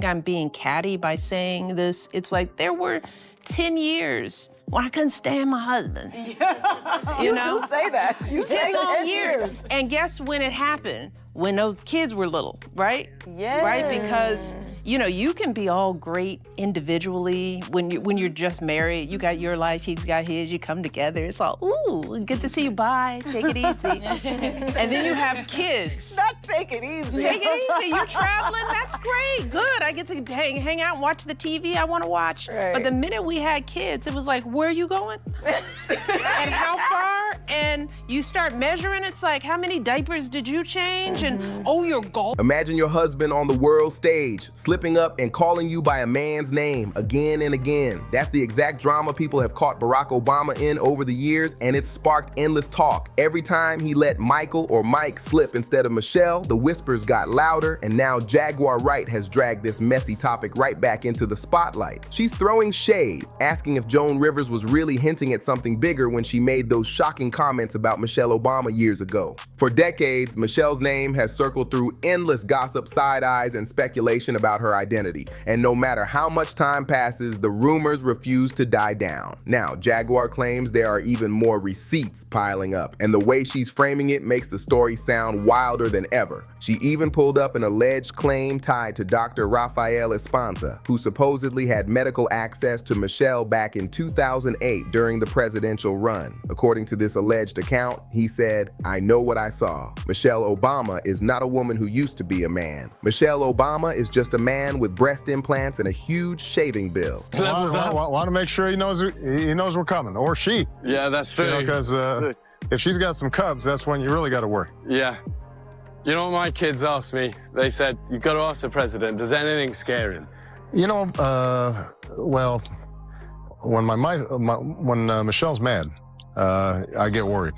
I'm being catty by saying this. It's like there were 10 years when I couldn't stand my husband. You do say that. You say 10 years. And guess when it happened? When those kids were little, right? Yeah. Right, because you can be all great individually when you're just married. You got your life, he's got his. You come together. It's all ooh, good to see you. Bye. Take it easy. And then you have kids. Not take it easy. Take it easy. You're traveling. That's great. Good. I get to hang out and watch the TV I want to watch. Right. But the minute we had kids, it was like, where are you going? And how far? And you start measuring. It's like, how many diapers did you change? And oh, you're golf. Imagine your husband on the world stage, slipping up and calling you by a man's name again and again. That's the exact drama people have caught Barack Obama in over the years, and it's sparked endless talk. Every time he let Michael or Mike slip instead of Michelle, the whispers got louder, and now Jaguar Wright has dragged this messy topic right back into the spotlight. She's throwing shade, asking if Joan Rivers was really hinting at something bigger when she made those shocking comments about Michelle Obama years ago. For decades, Michelle's name has circled through endless gossip, side eyes, and speculation about her identity. And no matter how much time passes, the rumors refuse to die down. Now, Jaguar claims there are even more receipts piling up, and the way she's framing it makes the story sound wilder than ever. She even pulled up an alleged claim tied to Dr. Rafael Espanza, who supposedly had medical access to Michelle back in 2008 during the presidential run. According to this alleged account, he said, "I know what I saw. Michelle Obama is not a woman who used to be a man. Michelle Obama is just a man with breast implants and a huge shaving bill." Want to make sure he knows we're coming, or she. Yeah, that's true. Because if she's got some cubs, that's when you really got to worry. Yeah. You know what my kids asked me? They said, "You've got to ask the president, does anything scare him?" Well, when Michelle's mad, I get worried.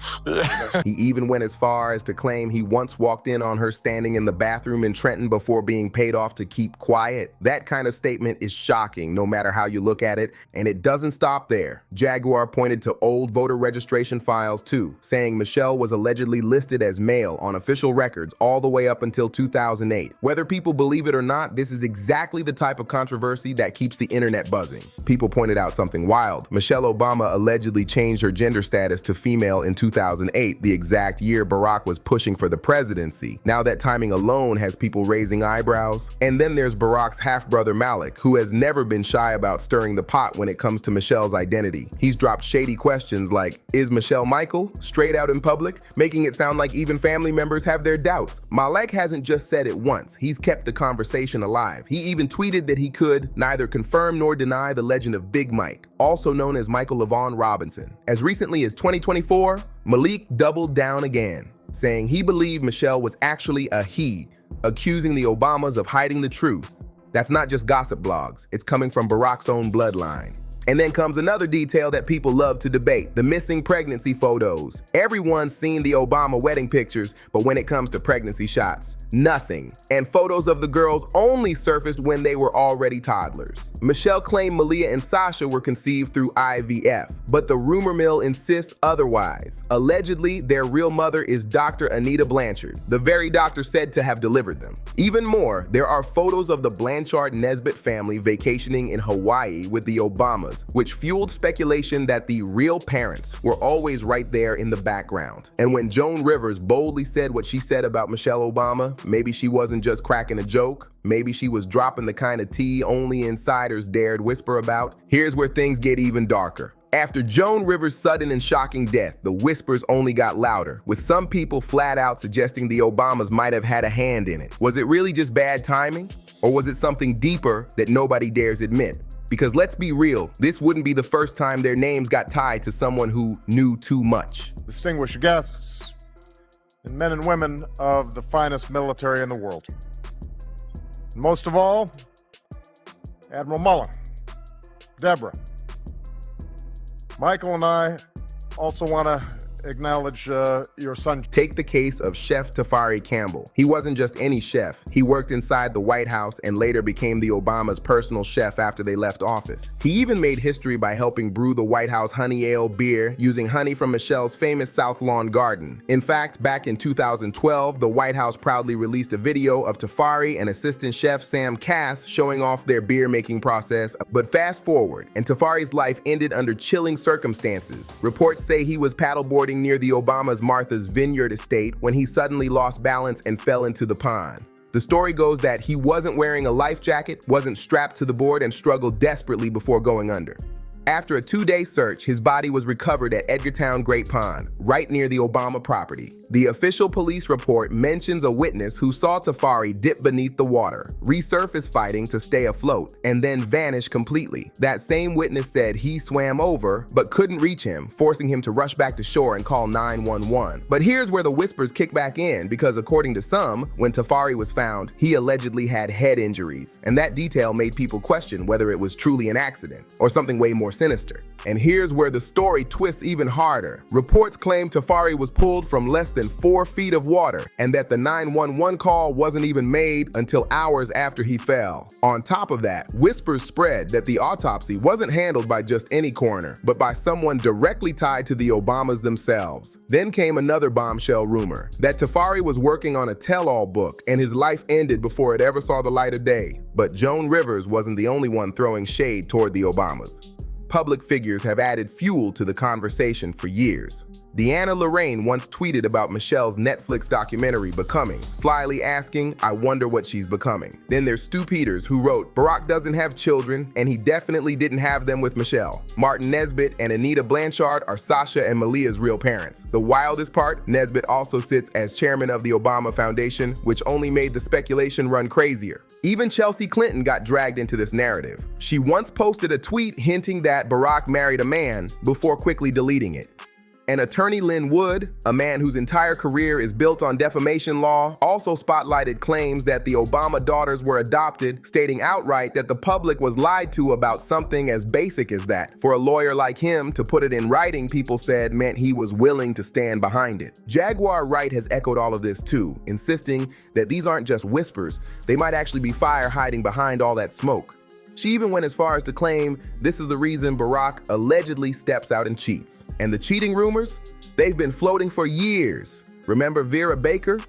He even went as far as to claim he once walked in on her standing in the bathroom in Trenton before being paid off to keep quiet. That kind of statement is shocking, no matter how you look at it, and it doesn't stop there. Jaguar pointed to old voter registration files too, saying Michelle was allegedly listed as male on official records all the way up until 2008. Whether people believe it or not, this is exactly the type of controversy that keeps the internet buzzing. People pointed out something wild. Michelle Obama allegedly changed her gender status to female in 2008, the exact year Barack was pushing for the presidency. Now that timing alone has people raising eyebrows. And then there's Barack's half-brother Malik, who has never been shy about stirring the pot when it comes to Michelle's identity. He's dropped shady questions like, "Is Michelle Michael?" straight out in public, making it sound like even family members have their doubts. Malik hasn't just said it once, he's kept the conversation alive. He even tweeted that he could neither confirm nor deny the legend of Big Mike, also known as Michael LaVaughn Robinson. As recently as 2024, Malik doubled down again, saying he believed Michelle was actually a he, accusing the Obamas of hiding the truth. That's not just gossip blogs, it's coming from Barack's own bloodline. And then comes another detail that people love to debate, the missing pregnancy photos. Everyone's seen the Obama wedding pictures, but when it comes to pregnancy shots, nothing. And photos of the girls only surfaced when they were already toddlers. Michelle claimed Malia and Sasha were conceived through IVF, but the rumor mill insists otherwise. Allegedly, their real mother is Dr. Anita Blanchard, the very doctor said to have delivered them. Even more, there are photos of the Blanchard Nesbitt family vacationing in Hawaii with the Obamas, which fueled speculation that the real parents were always right there in the background. And when Joan Rivers boldly said what she said about Michelle Obama, maybe she wasn't just cracking a joke, maybe she was dropping the kind of tea only insiders dared whisper about. Here's where things get even darker. After Joan Rivers' sudden and shocking death, the whispers only got louder, with some people flat out suggesting the Obamas might have had a hand in it. Was it really just bad timing? Or was it something deeper that nobody dares admit? Because let's be real, this wouldn't be the first time their names got tied to someone who knew too much. Distinguished guests, and men and women of the finest military in the world. And most of all, Admiral Mullen, Deborah. Michael and I also want to acknowledge your son. Take the case of Chef Tafari Campbell. He wasn't just any chef. He worked inside the White House and later became the Obama's personal chef after they left office. He even made history by helping brew the White House honey ale beer using honey from Michelle's famous South Lawn garden. In fact, back in 2012, the White House proudly released a video of Tafari and assistant chef Sam Cass showing off their beer-making process. But fast forward, and Tafari's life ended under chilling circumstances. Reports say he was paddleboarding near the Obama's Martha's Vineyard estate when he suddenly lost balance and fell into the pond. The story goes that he wasn't wearing a life jacket, wasn't strapped to the board, and struggled desperately before going under. After a 2-day search, his body was recovered at Edgartown Great Pond, right near the Obama property. The official police report mentions a witness who saw Tafari dip beneath the water, resurface fighting to stay afloat, and then vanish completely. That same witness said he swam over, but couldn't reach him, forcing him to rush back to shore and call 911. But here's where the whispers kick back in, because according to some, when Tafari was found, he allegedly had head injuries, and that detail made people question whether it was truly an accident, or something way more sinister. And here's where the story twists even harder. Reports claim Tafari was pulled from less than 4 feet of water, and that the 911 call wasn't even made until hours after he fell. On top of that, whispers spread that the autopsy wasn't handled by just any coroner, but by someone directly tied to the Obamas themselves. Then came another bombshell rumor, that Tafari was working on a tell-all book and his life ended before it ever saw the light of day. But Joan Rivers wasn't the only one throwing shade toward the Obamas. Public figures have added fuel to the conversation for years. Deanna Lorraine once tweeted about Michelle's Netflix documentary Becoming, slyly asking, "I wonder what she's becoming." Then there's Stu Peters, who wrote, "Barack doesn't have children, and he definitely didn't have them with Michelle. Martin Nesbitt and Anita Blanchard are Sasha and Malia's real parents." The wildest part, Nesbitt also sits as chairman of the Obama Foundation, which only made the speculation run crazier. Even Chelsea Clinton got dragged into this narrative. She once posted a tweet hinting that Barack married a man before quickly deleting it. And attorney Lynn Wood, a man whose entire career is built on defamation law, also spotlighted claims that the Obama daughters were adopted, stating outright that the public was lied to about something as basic as that. For a lawyer like him to put it in writing, people said, meant he was willing to stand behind it. Jaguar Wright has echoed all of this too, insisting that these aren't just whispers, they might actually be fire hiding behind all that smoke. She even went as far as to claim this is the reason Barack allegedly steps out and cheats. And the cheating rumors? They've been floating for years. Remember Vera Baker?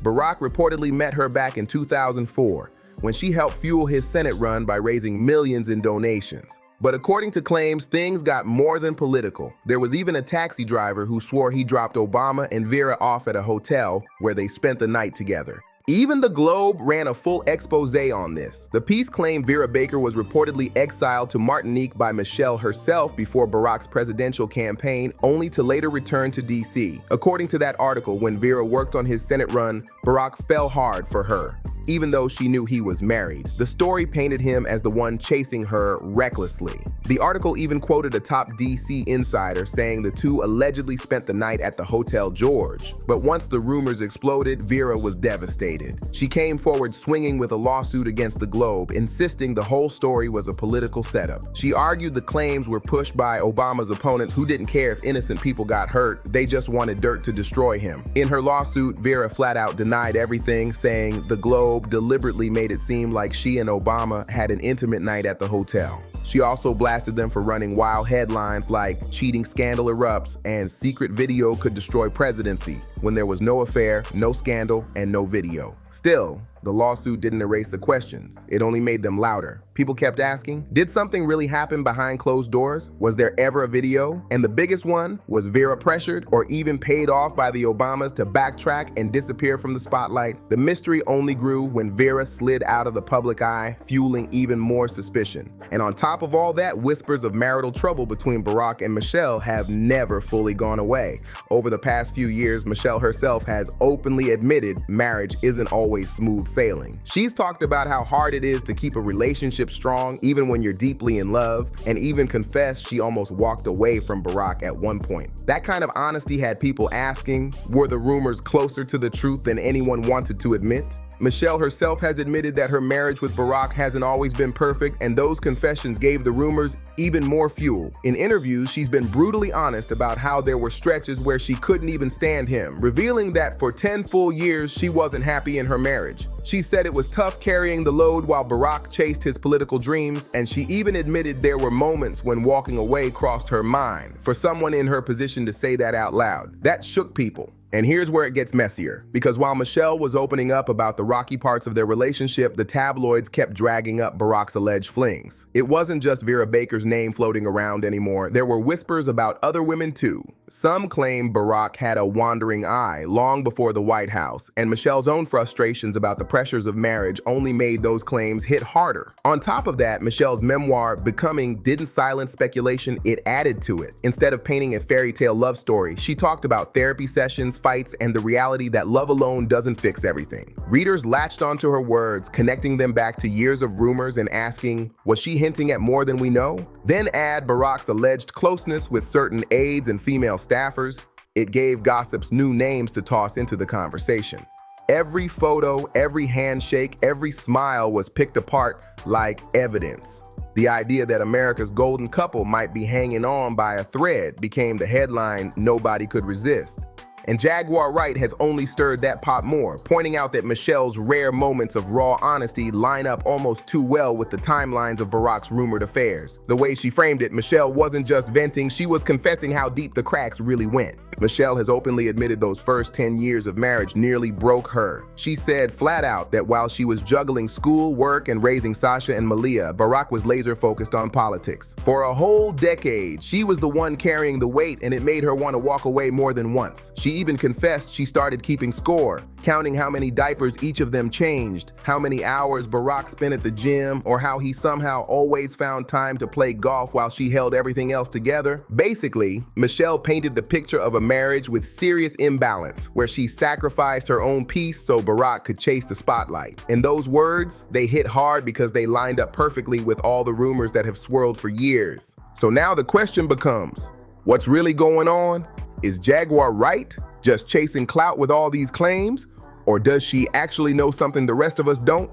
Barack reportedly met her back in 2004, when she helped fuel his Senate run by raising millions in donations. But according to claims, things got more than political. There was even a taxi driver who swore he dropped Obama and Vera off at a hotel where they spent the night together. Even the Globe ran a full expose on this. The piece claimed Vera Baker was reportedly exiled to Martinique by Michelle herself before Barack's presidential campaign, only to later return to D.C. According to that article, when Vera worked on his Senate run, Barack fell hard for her, even though she knew he was married. The story painted him as the one chasing her recklessly. The article even quoted a top D.C. insider saying the two allegedly spent the night at the Hotel George. But once the rumors exploded, Vera was devastated. She came forward swinging with a lawsuit against the Globe, insisting the whole story was a political setup. She argued the claims were pushed by Obama's opponents who didn't care if innocent people got hurt, they just wanted dirt to destroy him. In her lawsuit, Vera flat out denied everything, saying the Globe deliberately made it seem like she and Obama had an intimate night at the hotel. She also blasted them for running wild headlines like "cheating scandal erupts" and "secret video could destroy presidency," when there was no affair, no scandal, and no video. Still, the lawsuit didn't erase the questions. It only made them louder. People kept asking, did something really happen behind closed doors? Was there ever a video? And the biggest one, was Vera pressured or even paid off by the Obamas to backtrack and disappear from the spotlight? The mystery only grew when Vera slid out of the public eye, fueling even more suspicion. And on top of all that, whispers of marital trouble between Barack and Michelle have never fully gone away. Over the past few years, Michelle herself has openly admitted marriage isn't always smooth sailing. She's talked about how hard it is to keep a relationship strong even when you're deeply in love, and even confessed she almost walked away from Barack at one point. That kind of honesty had people asking, were the rumors closer to the truth than anyone wanted to admit? Michelle herself has admitted that her marriage with Barack hasn't always been perfect, and those confessions gave the rumors even more fuel. In interviews, she's been brutally honest about how there were stretches where she couldn't even stand him, revealing that for 10 full years she wasn't happy in her marriage. She said it was tough carrying the load while Barack chased his political dreams, and she even admitted there were moments when walking away crossed her mind. For someone in her position to say that out loud, that shook people. And here's where it gets messier, because while Michelle was opening up about the rocky parts of their relationship, the tabloids kept dragging up Barack's alleged flings. It wasn't just Vera Baker's name floating around anymore. There were whispers about other women too. Some claim Barack had a wandering eye long before the White House, and Michelle's own frustrations about the pressures of marriage only made those claims hit harder. On top of that, Michelle's memoir, Becoming, didn't silence speculation, it added to it. Instead of painting a fairy tale love story, she talked about therapy sessions, fights, and the reality that love alone doesn't fix everything. Readers latched onto her words, connecting them back to years of rumors and asking, was she hinting at more than we know? Then add Barack's alleged closeness with certain aides and female staffers. It gave gossips new names to toss into the conversation. Every photo, every handshake, every smile was picked apart like evidence. The idea that America's golden couple might be hanging on by a thread became the headline nobody could resist. And Jaguar Wright has only stirred that pot more, pointing out that Michelle's rare moments of raw honesty line up almost too well with the timelines of Barack's rumored affairs. The way she framed it, Michelle wasn't just venting, she was confessing how deep the cracks really went. Michelle has openly admitted those first 10 years of marriage nearly broke her. She said flat out that while she was juggling school, work, and raising Sasha and Malia, Barack was laser focused on politics. For a whole decade, she was the one carrying the weight, and it made her want to walk away more than once. She even confessed she started keeping score, counting how many diapers each of them changed, how many hours Barack spent at the gym, or how he somehow always found time to play golf while she held everything else together. Basically, Michelle painted the picture of a marriage with serious imbalance, where she sacrificed her own peace so Barack could chase the spotlight. And those words, they hit hard because they lined up perfectly with all the rumors that have swirled for years. So now the question becomes, what's really going on? Is Jaguar right, just chasing clout with all these claims? Or does she actually know something the rest of us don't?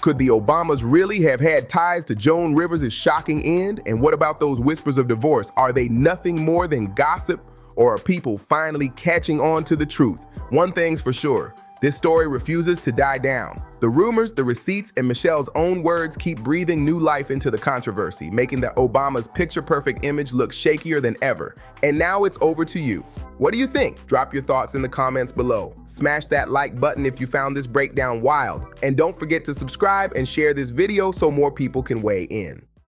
Could the Obamas really have had ties to Joan Rivers' shocking end? And what about those whispers of divorce? Are they nothing more than gossip? Or are people finally catching on to the truth? One thing's for sure, this story refuses to die down. The rumors, the receipts, and Michelle's own words keep breathing new life into the controversy, making the Obamas' picture-perfect image look shakier than ever. And now it's over to you. What do you think? Drop your thoughts in the comments below. Smash that like button if you found this breakdown wild. And don't forget to subscribe and share this video so more people can weigh in.